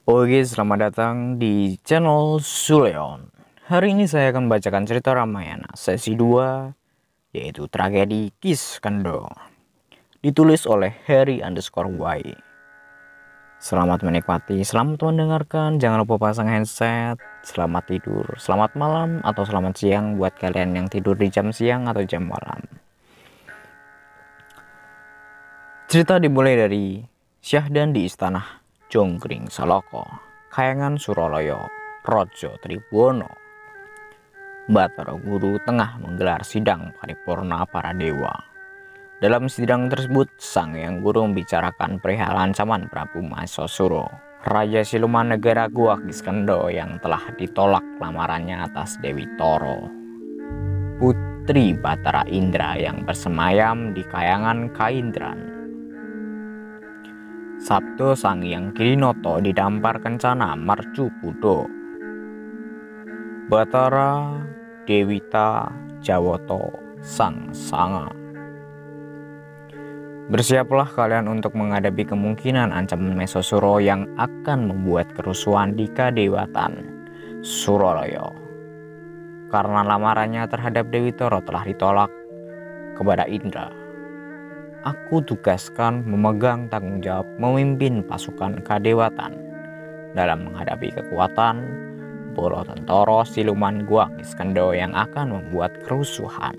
Oke, selamat datang di channel Suleon. Hari ini saya akan membacakan cerita Ramayana sesi 2, yaitu tragedi Kiskandha. Ditulis oleh Harry_Y. Selamat menikmati, selamat mendengarkan. Jangan lupa pasang handset. Selamat tidur, selamat malam atau selamat siang buat kalian yang tidur di jam siang atau jam malam. Cerita dimulai dari Syahdan di istana Jonggring Saloko, Kayangan Suralaya, Raja Tribhuwana. Bathara Guru tengah menggelar sidang paripurna para dewa. Dalam sidang tersebut, Sang Hyang Guru membicarakan perihal ancaman Prabu Mahesasura, Raja Siluman negara Gua Kiskandha yang telah ditolak lamarannya atas Dewi Tara, putri Bathara Indra yang bersemayam di Kayangan Kaindran. Sabto Sang Hyang Kirinoto didampar kencana Marcu Pudo. Bathara Dewita Jawoto Sang Sanga. Bersiaplah kalian untuk menghadapi kemungkinan ancaman Mahesasura yang akan membuat kerusuhan di Kadewatan Suralaya. Karena lamarannya terhadap Dewi Tara telah ditolak kepada Indra, aku tugaskan memegang tanggung jawab memimpin pasukan Kadewatan dalam menghadapi kekuatan bala tentara siluman Gua Kiskandha yang akan membuat kerusuhan,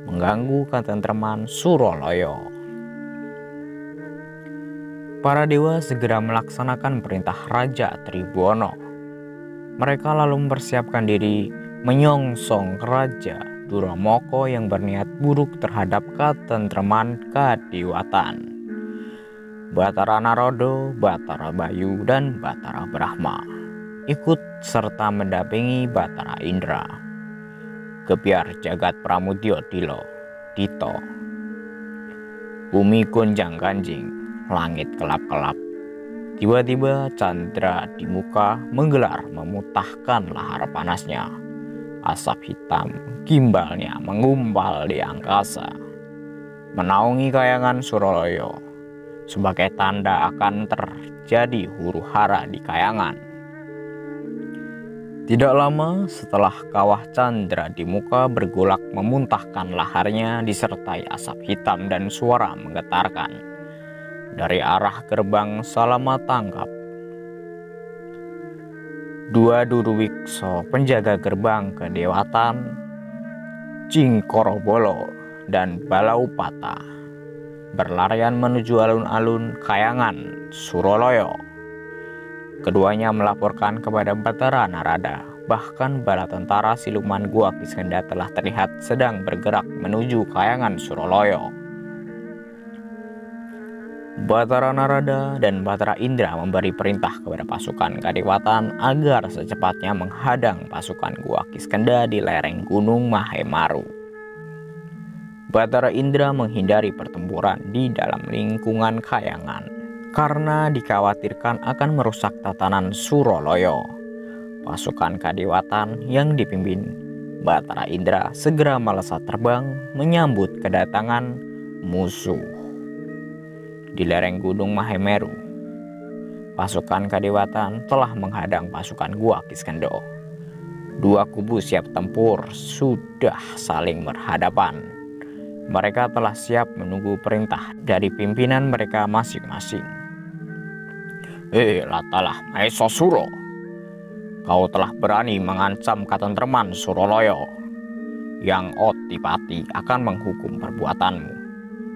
mengganggu ketenteraman Suralaya. Para dewa segera melaksanakan perintah Raja Tribhuwana. Mereka lalu mempersiapkan diri menyongsong Raja Duramaka yang berniat buruk terhadap ketenteraman Kadewatan. Bathara Narada, Bathara Bayu, dan Bathara Brahma ikut serta mendampingi Bathara Indra. Gebyar jagat Pramudya Dito. Bumi gonjang ganjing, langit kelap-kelap. Tiba-tiba Chandra di muka menggelar memutahkan lahar panasnya. Asap hitam gimbalnya menggumpal di angkasa, menaungi Kayangan Suralaya sebagai tanda akan terjadi huru-hara di Kayangan. Tidak lama setelah kawah Chandra di muka bergolak memuntahkan laharnya disertai asap hitam dan suara menggetarkan dari arah gerbang Salamatangkap. Dua Duruwiksa penjaga gerbang Kadewatan, Cingkorobolo dan Balaupata berlarian menuju alun-alun Kayangan Suralaya. Keduanya melaporkan kepada Bathara Narada bahkan bala tentara siluman Gua Kiskandha telah terlihat sedang bergerak menuju Kayangan Suralaya. Bathara Narada dan Bathara Indra memberi perintah kepada pasukan Kadewatan agar secepatnya menghadang pasukan Gua Kiskandha di lereng Gunung Mahemaru. Bathara Indra menghindari pertempuran di dalam lingkungan Kayangan karena dikhawatirkan akan merusak tatanan Suralaya. Pasukan Kadewatan yang dipimpin Bathara Indra segera melesat terbang menyambut kedatangan musuh. Di lereng Gunung Mahemaru, pasukan Kadewatan telah menghadang pasukan Gua Kiskandha. Dua kubu siap tempur sudah saling berhadapan. Mereka telah siap menunggu perintah dari pimpinan mereka masing-masing. Latalah Mahesasura, kau telah berani mengancam ketenteraman Suralaya. Yang Otipati akan menghukum perbuatanmu.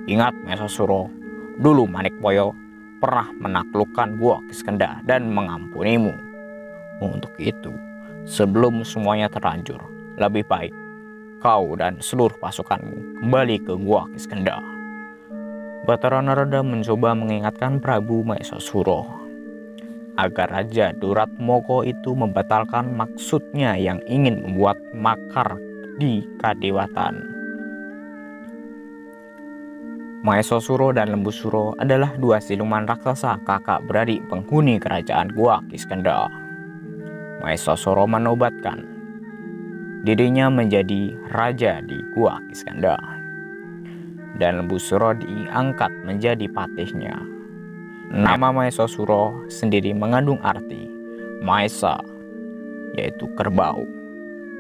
Ingat Mahesasura, dulu Manikmaya pernah menaklukkan Gua Kiskandha dan mengampunimu. Untuk itu, sebelum semuanya terlanjur, lebih baik kau dan seluruh pasukanmu kembali ke Gua Kiskandha. Bathara Narada mencoba mengingatkan Prabu Mahesasura agar Raja Duratmoko itu membatalkan maksudnya yang ingin membuat makar di Kadewatan. Mahesasura dan Lembusura adalah dua siluman raksasa kakak beradik penghuni kerajaan Gua Kiskandha. Mahesasura menobatkan dirinya menjadi raja di Gua Kiskandha, dan Lembusura diangkat menjadi patihnya. Nama Maesa Suro sendiri mengandung arti Maesa, yaitu kerbau,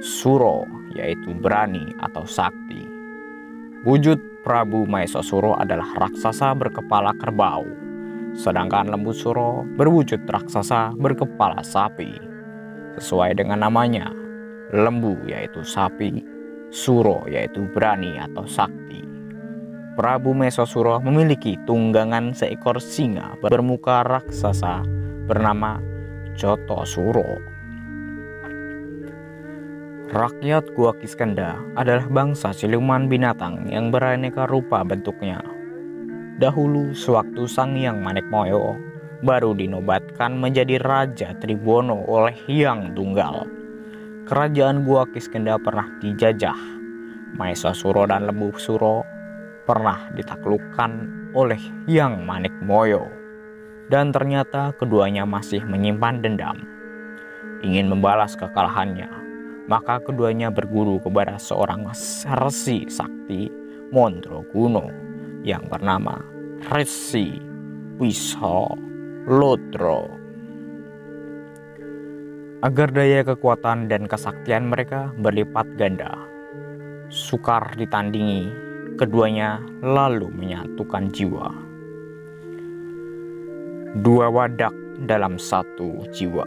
Suro, yaitu berani atau sakti. Wujud Prabu Maesa Suro adalah raksasa berkepala kerbau, sedangkan Lembu Suro berwujud raksasa berkepala sapi. Sesuai dengan namanya, lembu yaitu sapi, Suro yaitu berani atau sakti. Prabu Maesa Suro memiliki tunggangan seekor singa bermuka raksasa bernama Jotto Suro. Rakyat Gua Kiskenda adalah bangsa siluman binatang yang beraneka rupa bentuknya. Dahulu sewaktu Sang Hyang Manekmoyo baru dinobatkan menjadi Raja Tribhuwana oleh Hyang Tunggal, kerajaan Gua Kiskenda pernah dijajah. Maesa Suro dan Lembu Suro pernah ditaklukkan oleh Hyang Manekmoyo, dan ternyata keduanya masih menyimpan dendam. Ingin membalas kekalahannya, maka keduanya berguru kepada seorang resi sakti Mondrokuno yang bernama Resi Wisalodra. Agar daya kekuatan dan kesaktian mereka berlipat ganda, sukar ditandingi, keduanya lalu menyatukan jiwa. Dua wadak dalam satu jiwa.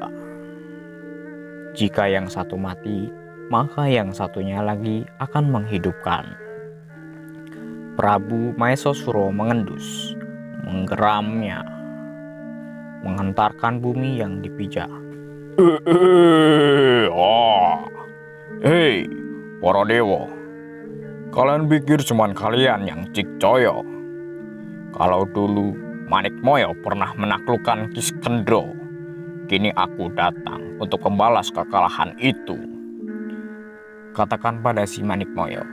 Jika yang satu mati, maka yang satunya lagi akan menghidupkan. Prabu Maesa Suro mengendus, menggeramnya, menghentarkan bumi yang dipijak. Hei, para dewa, kalian pikir cuman kalian yang ciccoyo? Kalau dulu Manekmoyo pernah menaklukkan Kiskendra, kini aku datang untuk membalas kekalahan itu. Katakan pada si Manekmoyo,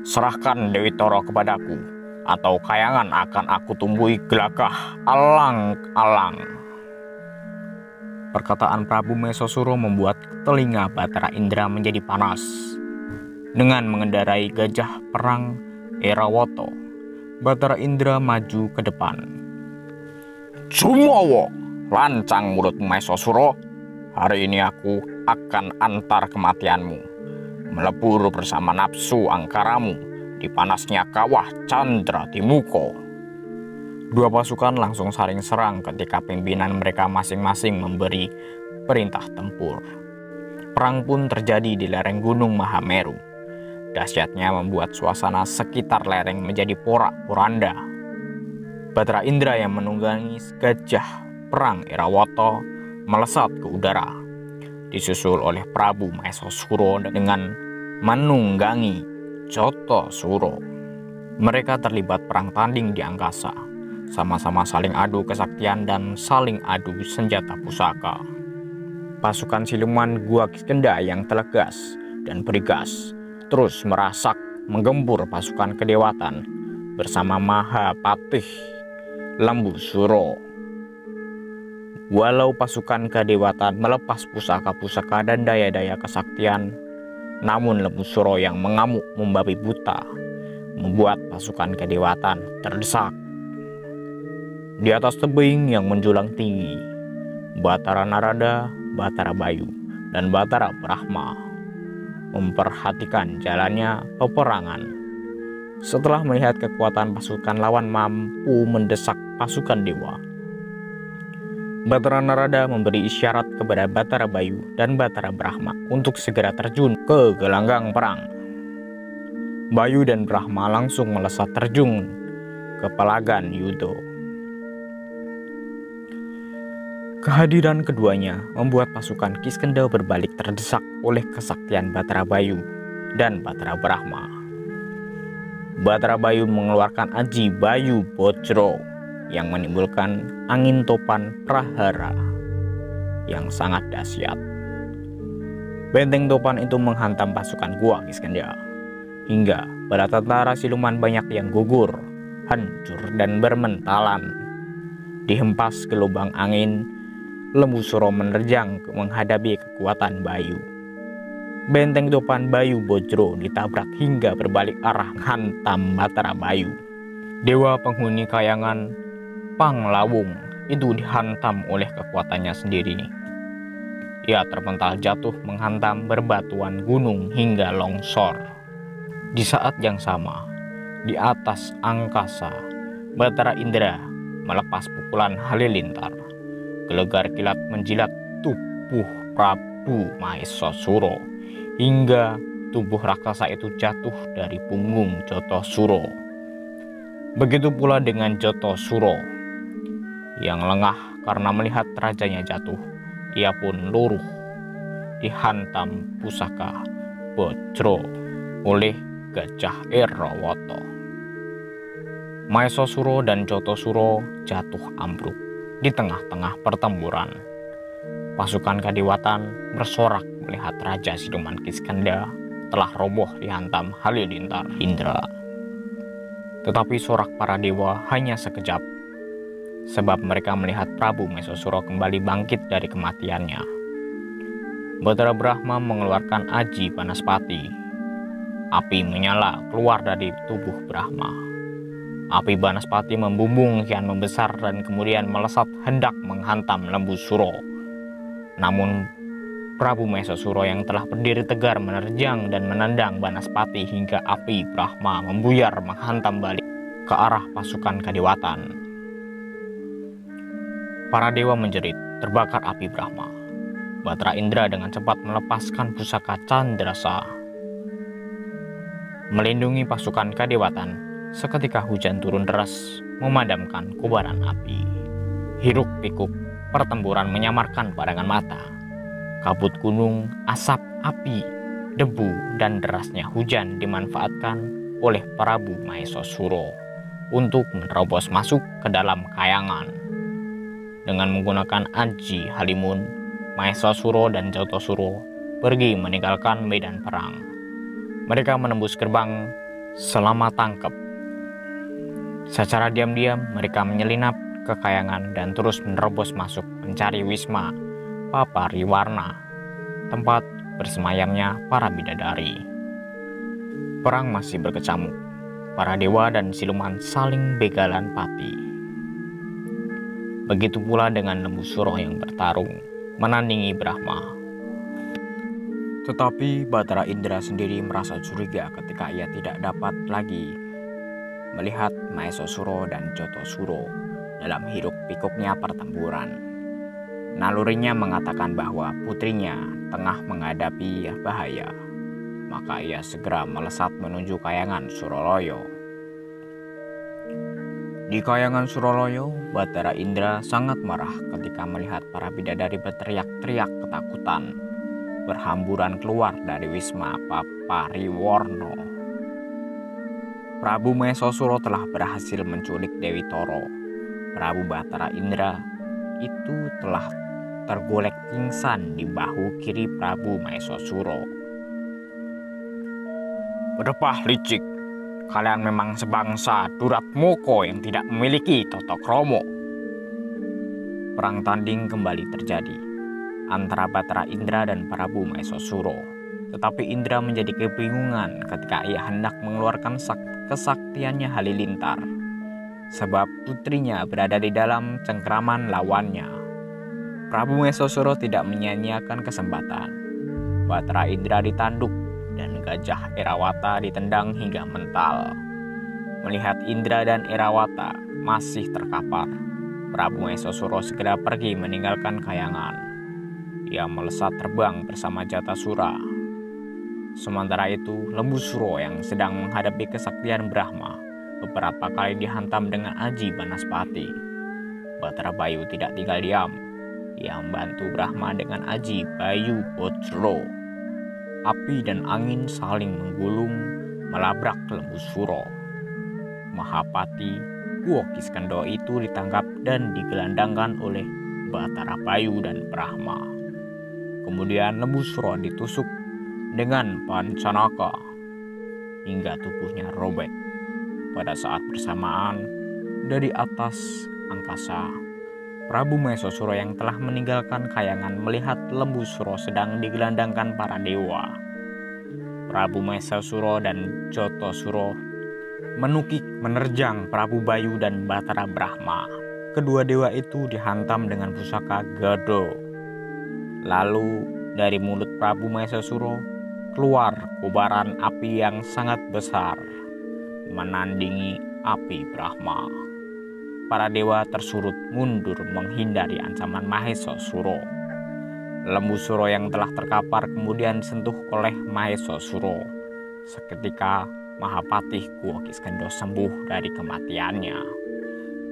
serahkan Dewi Toro kepadaku, atau kayangan akan aku tumbuhi gelagah alang-alang. Perkataan Prabu Maesa Suro membuat telinga Batara Indra menjadi panas. Dengan mengendarai gajah perang Erawoto, Batara Indra maju ke depan. Sumowo, lancang mulutmu Maesa Suro. Hari ini aku akan antar kematianmu, melebur bersama nafsu angkaramu di panasnya kawah Candra Timuko. Dua pasukan langsung saling serang ketika pimpinan mereka masing-masing memberi perintah tempur. Perang pun terjadi di lereng Gunung Mahameru. Dahsyatnya membuat suasana sekitar lereng menjadi porak-poranda. Batara Indra yang menunggangi gajah perang Erawoto melesat ke udara, disusul oleh Prabu Maesa Suro dengan menunggangi Jotto Suro. Mereka terlibat perang tanding di angkasa, sama-sama saling adu kesaktian dan saling adu senjata pusaka. Pasukan siluman Gua Kiskenda yang telegas dan berigas terus merasak menggempur pasukan kedewatan bersama Mahapatih Lembu Suro. Walau pasukan kedewatan melepas pusaka-pusaka dan daya-daya kesaktian, namun Lembu Suro yang mengamuk membabi buta membuat pasukan kedewatan terdesak. Di atas tebing yang menjulang tinggi, Batara Narada, Batara Bayu, dan Batara Brahma memperhatikan jalannya peperangan. Setelah melihat kekuatan pasukan lawan mampu mendesak pasukan dewa, Batara Narada memberi isyarat kepada Batara Bayu dan Batara Brahma untuk segera terjun ke gelanggang perang. Bayu dan Brahma langsung melesat terjun ke pelagan Yudo. Kehadiran keduanya membuat pasukan Kiskenda berbalik terdesak oleh kesaktian Batara Bayu dan Batara Brahma. Batara Bayu mengeluarkan aji Bayu Bojro yang menimbulkan angin topan prahara yang sangat dahsyat. Benteng topan itu menghantam pasukan Gua Kiskenda, hingga para tentara siluman banyak yang gugur, hancur dan bermentalan. Dihempas ke lubang angin, Lembu Suro menerjang menghadapi kekuatan Bayu. Benteng topan Bayu Bojro ditabrak hingga berbalik arah hantam Batara Bayu. Dewa penghuni kayangan Panglawung itu dihantam oleh kekuatannya sendiri. Ia terpental jatuh menghantam berbatuan gunung hingga longsor. Di saat yang sama, di atas angkasa, Batara Indra melepas pukulan halilintar. Gelegar kilat menjilat tubuh Prabu Mahesasura hingga tubuh raksasa itu jatuh dari punggung Jothosuro. Begitu pula dengan Jothosuro yang lengah karena melihat rajanya jatuh. Ia pun luruh dihantam pusaka Bojro oleh Gajah Erawata. Mahesasura dan Jothosuro jatuh ambruk di tengah-tengah pertempuran. Pasukan Kadiwatan bersorak melihat Raja Siluman Kiskendha telah roboh dihantam halilintar Indra. Tetapi sorak para dewa hanya sekejap, sebab mereka melihat Prabu Mahesasura kembali bangkit dari kematiannya. Batara Brahma mengeluarkan aji Banaspati. Api menyala keluar dari tubuh Brahma. Api Banaspati membumbung kian membesar dan kemudian melesat hendak menghantam Lembu Suro. Namun Prabu Mahesasura yang telah berdiri tegar menerjang dan menendang Banaspati hingga api Brahma membuyar menghantam balik ke arah pasukan Kadiwatan. Para dewa menjerit, terbakar api Brahma. Batara Indra dengan cepat melepaskan pusaka Candrasa, melindungi pasukan Kadiwatan. Seketika hujan turun deras memadamkan kobaran api. Hiruk pikuk pertempuran menyamarkan pandangan mata. Kabut gunung, asap, api, debu, dan derasnya hujan dimanfaatkan oleh Prabu Mahesasura untuk menerobos masuk ke dalam kayangan. Dengan menggunakan aji Halimun, Mahesasura dan Jothosuro pergi meninggalkan medan perang. Mereka menembus gerbang selama tangkep. Secara diam-diam mereka menyelinap ke kayangan dan terus menerobos masuk mencari Wisma Papariwarna, tempat bersemayamnya para bidadari. Perang masih berkecamuk. Para dewa dan siluman saling begalan pati. Begitu pula dengan Lembu Suro yang bertarung menandingi Brahma. Tetapi Batara Indra sendiri merasa curiga ketika ia tidak dapat lagi melihat Mahesasura dan Jothosuro dalam hiruk pikuknya pertempuran. Nalurinya mengatakan bahwa putrinya tengah menghadapi bahaya. Maka ia segera melesat menuju kayangan Suraloyo. Di kayangan Suraloyo, Batara Indra sangat marah ketika melihat para bidadari berteriak-teriak ketakutan berhamburan keluar dari Wisma Papariwarna. Prabu Mahesasura telah berhasil menculik Dewi Toro. Prabu Batara Indra itu telah tergolek pingsan di bahu kiri Prabu Mahesasura. Berdepah licik, kalian memang sebangsa Durat Moko yang tidak memiliki tata krama. Perang tanding kembali terjadi antara Batara Indra dan Prabu Mahesasura. Tetapi Indra menjadi kebingungan ketika ia hendak mengeluarkan kesaktiannya halilintar, sebab putrinya berada di dalam cengkraman lawannya. Prabu Mahesasura tidak menyia-nyiakan kesempatan. Batara Indra ditanduk dan Gajah Erawata ditendang hingga mental. Melihat Indra dan Erawata masih terkapar, Prabu Mahesasura segera pergi meninggalkan kayangan. Ia melesat terbang bersama Jatasura. Sementara itu, Lembu Suro yang sedang menghadapi kesaktian Brahma beberapa kali dihantam dengan aji Banaspati. Batara Bayu tidak tinggal diam. Ia membantu Brahma dengan aji Bayu Bojro. Api dan angin saling menggulung melabrak Lembu Suro. Mahapati Guo Kiskendha itu ditangkap dan digelandangkan oleh Batara Bayu dan Brahma. Kemudian Lembu Suro ditusuk dengan pancanaka hingga tubuhnya robek. Pada saat bersamaan, dari atas angkasa, Prabu Mahesasura yang telah meninggalkan kayangan melihat Lembu Suro sedang digelandangkan para dewa. Prabu Mahesasura dan Jothosuro menukik menerjang Prabu Bayu dan Batara Brahma. kedua dewa itu dihantam dengan pusaka Gado. Lalu dari mulut Prabu Maesasuro keluar kobaran api yang sangat besar, menandingi api Brahma. Para dewa tersurut mundur menghindari ancaman Mahesasuro. Lembu Suro yang telah terkapar kemudian disentuh oleh Mahesasuro. Seketika Mahapatih Guwa Kiskendha sembuh dari kematiannya.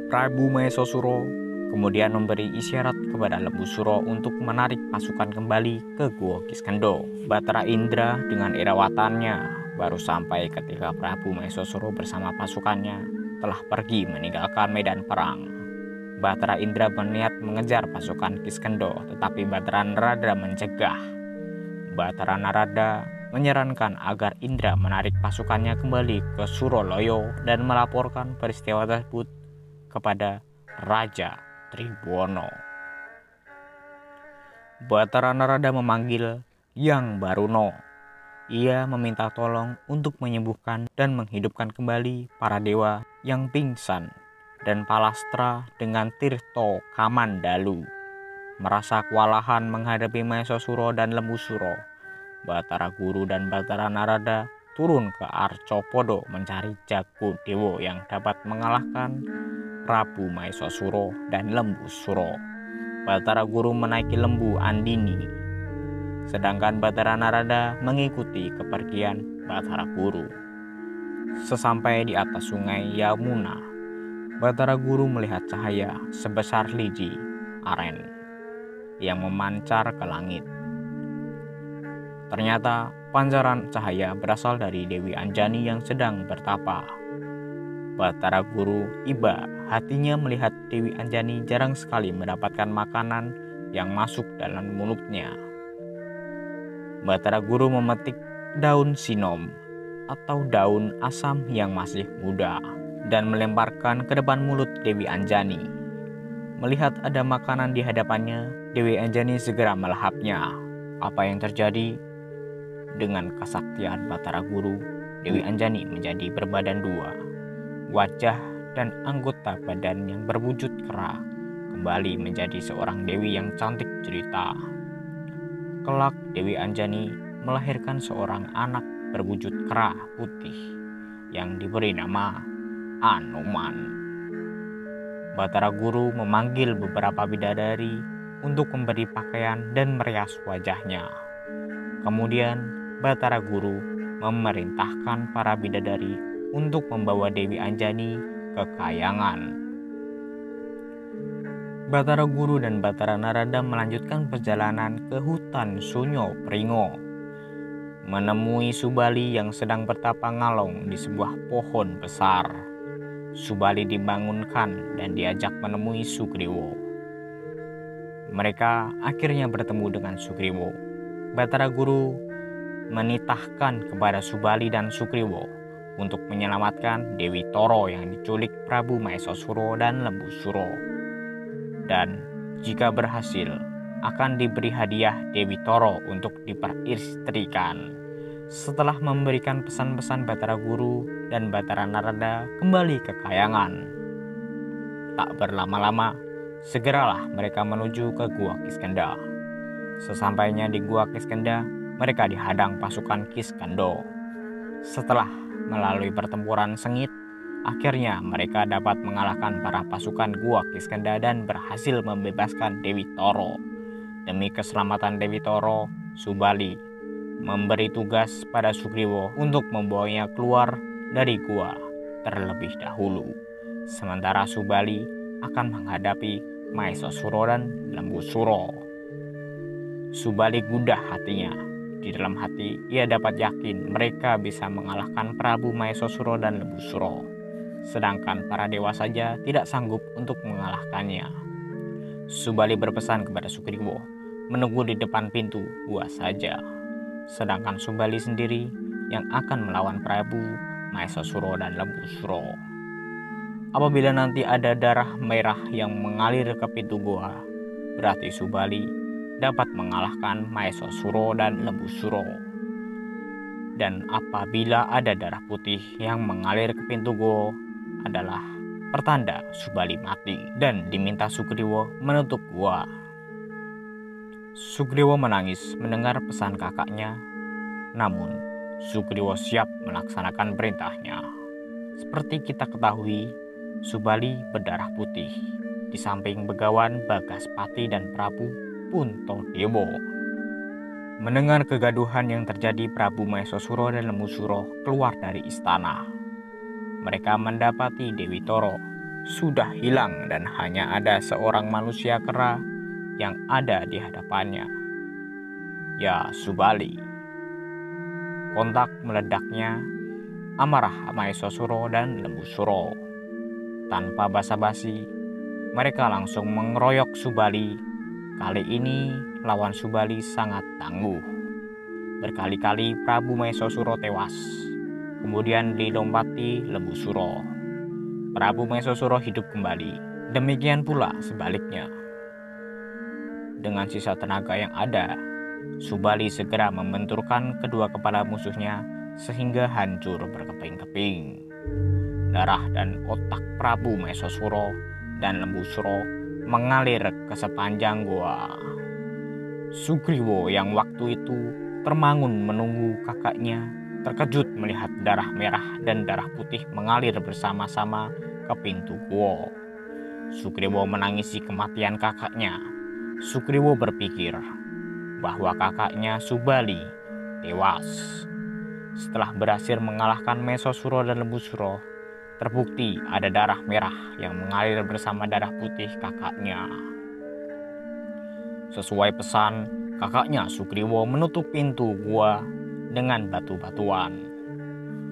Prabu Mahesasuro kemudian memberi isyarat kepada Lembu Suro untuk menarik pasukan kembali ke Guwa Kiskendha. Batara Indra dengan irawatannya baru sampai ketika Prabu Mahesasuro bersama pasukannya telah pergi meninggalkan medan perang. Batara Indra berniat mengejar pasukan Kiskendha, tetapi Batara Narada mencegah. Batara Narada menyarankan agar Indra menarik pasukannya kembali ke Suroloyo dan melaporkan peristiwa tersebut kepada Raja Tribhuwana. Batara Narada memanggil Yang Baruno. Ia meminta tolong untuk menyembuhkan dan menghidupkan kembali para dewa yang pingsan dan Palastra dengan Tirto Kamandalu. Merasa kewalahan menghadapi Mahesasuro dan Lembu Suro, Batara Guru dan Batara Narada turun ke Arcopodo mencari jago dewa yang dapat mengalahkan Prabu Mahesasuro dan Lembu Suro. Batara Guru menaiki lembu Andini, sedangkan Batara Narada mengikuti kepergian Batara Guru. Sesampai di atas sungai Yamuna, Batara Guru melihat cahaya sebesar lidi aren yang memancar ke langit. Ternyata pancaran cahaya berasal dari Dewi Anjani yang sedang bertapa. Batara Guru iba hatinya melihat Dewi Anjani jarang sekali mendapatkan makanan yang masuk dalam mulutnya. Batara Guru memetik daun sinom atau daun asam yang masih muda dan melemparkan ke depan mulut Dewi Anjani. Melihat ada makanan di hadapannya, Dewi Anjani segera melahapnya. Apa yang terjadi? Dengan kesaktian Batara Guru, Dewi Anjani menjadi berbadan dua. Wajah dan anggota badan yang berwujud kera kembali menjadi seorang dewi yang cantik jelita. Kelak Dewi Anjani melahirkan seorang anak berwujud kera putih yang diberi nama Anoman. Batara Guru memanggil beberapa bidadari untuk memberi pakaian dan merias wajahnya. Kemudian Batara Guru memerintahkan para bidadari untuk membawa Dewi Anjani ke kayangan. Batara Guru dan Batara Narada melanjutkan perjalanan ke hutan Sunyo Pringo, menemui Subali yang sedang bertapa ngalong di sebuah pohon besar. Subali dibangunkan dan diajak menemui Sugriwo. Mereka akhirnya bertemu dengan Sugriwo. Batara Guru menitahkan kepada Subali dan Sugriwo untuk menyelamatkan Dewi Toro yang diculik Prabu Mahesasuro dan Lembu Suro. Dan jika berhasil, akan diberi hadiah Dewi Toro untuk diperistrikan. Setelah memberikan pesan-pesan, Batara Guru dan Batara Narada kembali ke kayangan. Tak berlama-lama, segeralah mereka menuju ke Guwa Kiskendha. Sesampainya di Guwa Kiskendha, mereka dihadang pasukan Kiskendha. Setelah melalui pertempuran sengit, akhirnya mereka dapat mengalahkan para pasukan Guwa Kiskendha dan berhasil membebaskan Dewi Toro. Demi keselamatan Dewi Toro, Subali memberi tugas pada Sugriwo untuk membawanya keluar dari gua terlebih dahulu. Sementara Subali akan menghadapi Mahesasuro dan Lembu Suro. Subali gundah hatinya. Di dalam hati, ia dapat yakin mereka bisa mengalahkan Prabu Mahesasuro dan Lembu Suro. Sedangkan para dewa saja tidak sanggup untuk mengalahkannya. Subali berpesan kepada Sugriwo menunggu di depan pintu gua saja. Sedangkan Subali sendiri yang akan melawan Prabu Mahesasuro dan Lembu Suro. Apabila nanti ada darah merah yang mengalir ke pintu gua, berarti Subali dapat mengalahkan Mahesasuro dan Lembu Suro. Dan apabila ada darah putih yang mengalir ke pintu gua, adalah pertanda Subali mati dan diminta Sugriwo menutup gua. Sugriwo menangis mendengar pesan kakaknya, namun Sugriwo siap melaksanakan perintahnya. Seperti kita ketahui, Subali berdarah putih, di samping Begawan, Bagaspati dan Prabu Puntadewa. Mendengar kegaduhan yang terjadi, Prabu Maesasura dan Lembusura keluar dari istana. Mereka mendapati Dewi Toro sudah hilang dan hanya ada seorang manusia kera yang ada di hadapannya, ya Subali. Kontak meledaknya amarah Maesasura dan Lembusura. Tanpa basa-basi, mereka langsung mengeroyok Subali. Kali ini lawan Subali sangat tangguh. Berkali-kali Prabu Maesasura tewas, kemudian dilompati Lembusura. Prabu Maesasura hidup kembali. Demikian pula sebaliknya. Dengan sisa tenaga yang ada, Subali segera membenturkan kedua kepala musuhnya sehingga hancur berkeping-keping. Darah dan otak Prabu Maesasura dan Lembusura mengalir ke sepanjang gua. Sugriwo yang waktu itu termangun menunggu kakaknya terkejut melihat darah merah dan darah putih mengalir bersama-sama ke pintu gua. Sugriwo menangisi kematian kakaknya. Sugriwo berpikir bahwa kakaknya Subali tewas. Setelah berhasil mengalahkan Maesasura dan Lembusura, terbukti ada darah merah yang mengalir bersama darah putih kakaknya. Sesuai pesan, kakaknya Sugriwo menutup pintu gua dengan batu-batuan.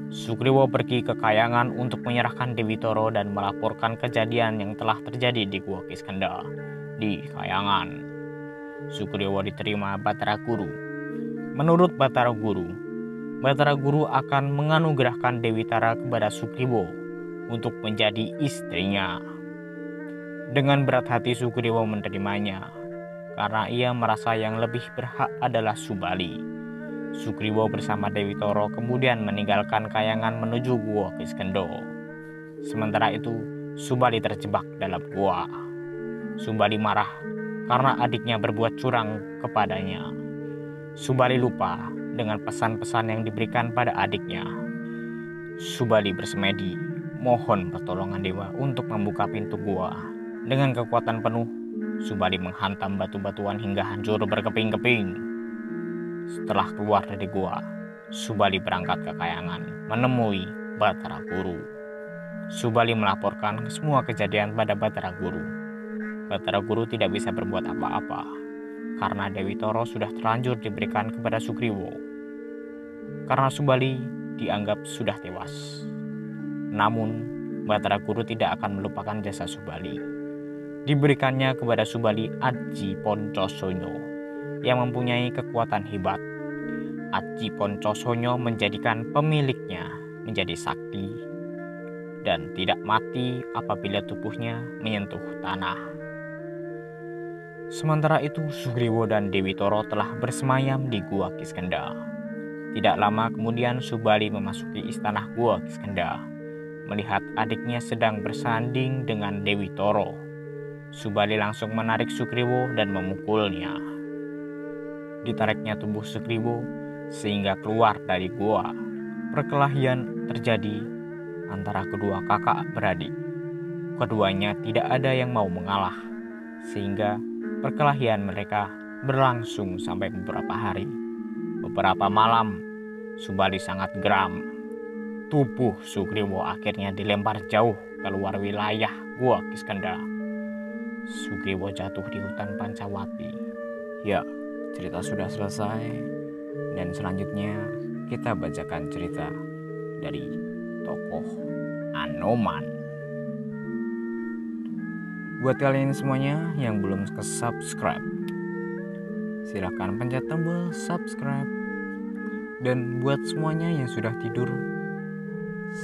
Sugriwo pergi ke Kayangan untuk menyerahkan Dewi Toro dan melaporkan kejadian yang telah terjadi di Gua Kiskendha di Kayangan. Sugriwo diterima Batara Guru. Menurut Batara Guru akan menganugerahkan Dewi Tara kepada Sugriwo untuk menjadi istrinya. Dengan berat hati Sugriwo menerimanya, karena ia merasa yang lebih berhak adalah Subali. Sugriwo bersama Dewi Toro kemudian meninggalkan Kayangan menuju Gua Kiskendha. Sementara itu, Subali terjebak dalam gua. Subali marah karena adiknya berbuat curang kepadanya. Subali lupa dengan pesan-pesan yang diberikan pada adiknya. Subali bersemedi mohon pertolongan dewa untuk membuka pintu gua. Dengan kekuatan penuh, Subali menghantam batu-batuan hingga hancur berkeping-keping. Setelah keluar dari gua, Subali berangkat ke Kayangan menemui Batara Guru. Subali melaporkan semua kejadian pada Batara Guru. Batara Guru tidak bisa berbuat apa-apa karena Dewi Toro sudah terlanjur diberikan kepada Sugriwo. Karena Subali dianggap sudah tewas. Namun, Batara Guru tidak akan melupakan jasa Subali. Diberikannya kepada Subali Aji Poncosonyo yang mempunyai kekuatan hebat. Aji Poncosonyo menjadikan pemiliknya menjadi sakti dan tidak mati apabila tubuhnya menyentuh tanah. Sementara itu, Sugriwo dan Dewi Toro telah bersemayam di Gua Kiskendha. Tidak lama kemudian Subali memasuki istana Gua Kiskendha, melihat adiknya sedang bersanding dengan Dewi Toro. Subali langsung menarik Sugriwo dan memukulnya. Ditariknya tubuh Sugriwo sehingga keluar dari gua. Perkelahian terjadi antara kedua kakak beradik. Keduanya tidak ada yang mau mengalah, sehingga perkelahian mereka berlangsung sampai beberapa hari. Beberapa malam, Subali sangat geram. Tubuh Sugriwo akhirnya dilempar jauh keluar wilayah Gua Kiskendha. Sugriwo jatuh di hutan Pancawati. Ya, cerita sudah selesai. Dan selanjutnya kita bacakan cerita dari tokoh Anoman. Buat kalian semuanya yang belum subscribe, silahkan pencet tombol subscribe. Dan buat semuanya yang sudah tidur,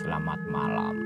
selamat malam.